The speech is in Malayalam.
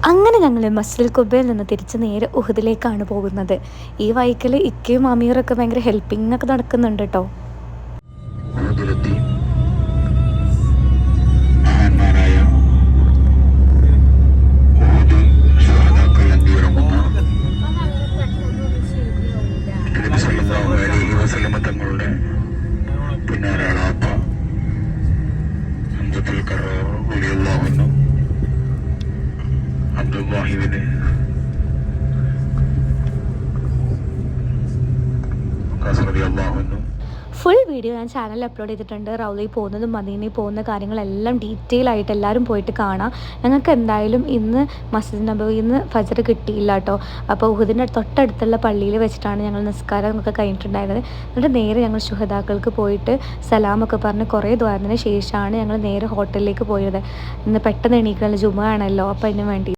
അങ്ങനെ ഞങ്ങൾ മസ്ജിദുൽ ഖുബയിൽ നിന്ന് തിരിച്ച് നേരെ ഉഹദിലേക്കാണ് പോകുന്നത്. ഈ വഴിക്കൽ ഇക്കയും അമീറൊക്കെ ഭയങ്കര ഹെൽപ്പിംഗ് ഒക്കെ നടക്കുന്നുണ്ട് കേട്ടോ. തങ്ങളുടെ പിന്നാരാളാപ്പ ഹംസത്തുൽ ഖറർ റളിയല്ലാഹു അൻഹു അബ്ദുല്ലാഹിബ്ന് ഖാസിം റളിയല്ലാഹു അൻഹു. ഫുൾ വീഡിയോ ഞാൻ ചാനലിൽ അപ്ലോഡ് ചെയ്തിട്ടുണ്ട്. റൗലയിൽ പോകുന്നതും മദീനയിൽ പോകുന്ന കാര്യങ്ങളെല്ലാം ഡീറ്റെയിൽ ആയിട്ട് എല്ലാവരും പോയിട്ട് കാണാം. ഞങ്ങൾക്ക് എന്തായാലും ഇന്ന് മസ്ജിദ് നബവിയിൽ നിന്ന് ഫജ്ർ കിട്ടിയില്ല കേട്ടോ. അപ്പോൾ ഉഹദിൻ്റെ തൊട്ടടുത്തുള്ള പള്ളിയിൽ വെച്ചിട്ടാണ് ഞങ്ങൾ നിസ്കാരം ഒക്കെ കഴിഞ്ഞിട്ടുണ്ടായിരുന്നത്. എന്നിട്ട് നേരെ ഞങ്ങൾ ശുഹദാക്കൾക്ക് പോയിട്ട് സലാമൊക്കെ പറഞ്ഞ് കുറേ ദ്വാരത്തിന് ശേഷമാണ് ഞങ്ങൾ നേരെ ഹോട്ടലിലേക്ക് പോയത്. ഇന്ന് പെട്ടെന്ന് എണീക്കണല്ലോ, ജുമുഅ ആണല്ലോ, അപ്പോൾ അതിന് വേണ്ടി